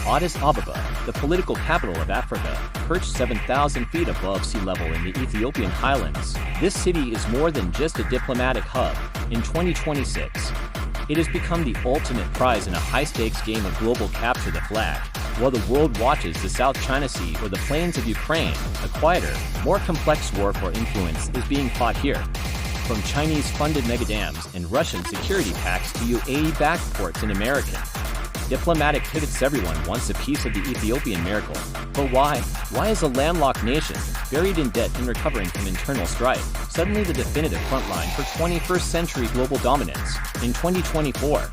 Addis Ababa, the political capital of Africa, perched 7,000 feet above sea level in the Ethiopian Highlands. This city is more than just a diplomatic hub. In 2026, it has become the ultimate prize in a high-stakes game of global capture the flag. While the world watches the South China Sea or the plains of Ukraine, a quieter, more complex war for influence is being fought here. From Chinese-funded megadams and Russian security pacts to UAE-backed ports in American diplomatic pivots, everyone wants a piece of the Ethiopian miracle. But why? Why is a landlocked nation, buried in debt and recovering from internal strife, suddenly the definitive frontline for 21st century global dominance? In 2024,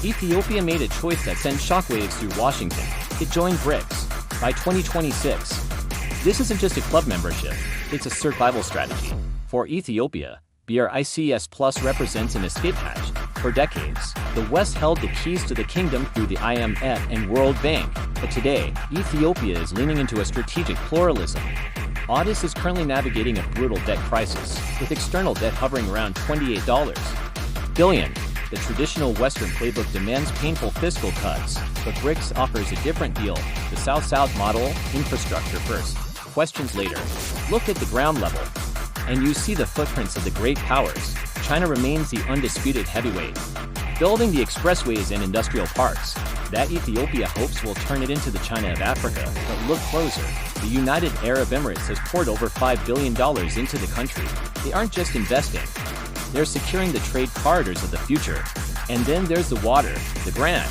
Ethiopia made a choice that sent shockwaves through Washington. It joined BRICS. By 2026, this isn't just a club membership, it's a survival strategy. For Ethiopia, BRICS Plus represents an escape hatch. For decades, the West held the keys to the kingdom through the IMF and World Bank, but today, Ethiopia is leaning into a strategic pluralism. Addis is currently navigating a brutal debt crisis, with external debt hovering around $28 billion. The traditional Western playbook demands painful fiscal cuts, but BRICS offers a different deal, the South-South model, infrastructure first, questions later. Look at the ground level, and you see the footprints of the great powers. China remains the undisputed heavyweight, building the expressways and industrial parks that Ethiopia hopes will turn it into the China of Africa. But look closer. The United Arab Emirates has poured over $5 billion into the country. They aren't just investing, they're securing the trade corridors of the future. And then there's the water, the grand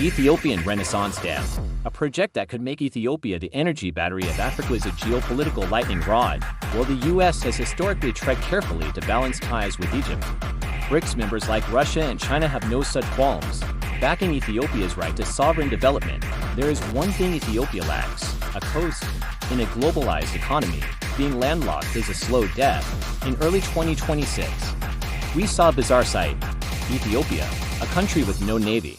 Ethiopian Renaissance Dam, a project that could make Ethiopia the energy battery of Africa is a geopolitical lightning rod. While the U.S. has historically tread carefully to balance ties with Egypt, BRICS members like Russia and China have no such qualms, backing Ethiopia's right to sovereign development. There is one thing Ethiopia lacks: a coast. In a globalized economy, being landlocked is a slow death. In early 2026, we saw a bizarre sight: Ethiopia, a country with no navy,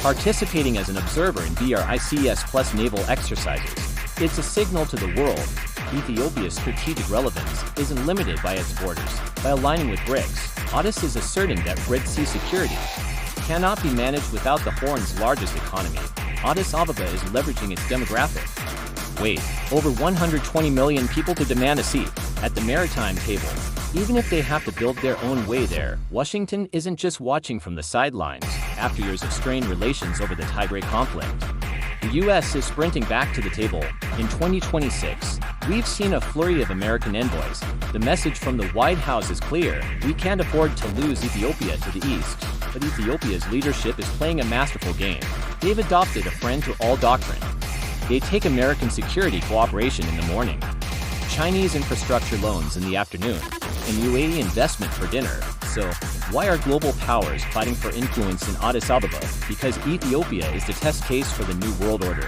participating as an observer in BRICS Plus naval exercises. It's a signal to the world. Ethiopia's strategic relevance isn't limited by its borders. By aligning with BRICS, Addis is asserting that Red Sea security cannot be managed without the Horn's largest economy. Addis Ababa is leveraging its demographic weight, over 120 million people, to demand a seat at the maritime table, even if they have to build their own way there. Washington isn't just watching from the sidelines. After years of strained relations over the Tigray conflict, the U.S. is sprinting back to the table. In 2026, we've seen a flurry of American envoys. The message from the White House is clear: we can't afford to lose Ethiopia to the east. But Ethiopia's leadership is playing a masterful game. They've adopted a friend-to-all doctrine. They take American security cooperation in the morning, Chinese infrastructure loans in the afternoon, and UAE investment for dinner. So, why are global powers fighting for influence in Addis Ababa? Because Ethiopia is the test case for the new world order.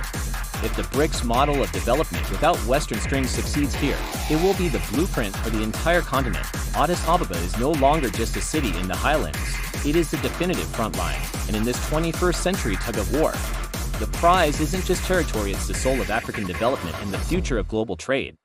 If the BRICS model of development without Western strings succeeds here, it will be the blueprint for the entire continent. Addis Ababa is no longer just a city in the highlands. It is the definitive frontline, and in this 21st century tug-of-war, the prize isn't just territory, it's the soul of African development and the future of global trade.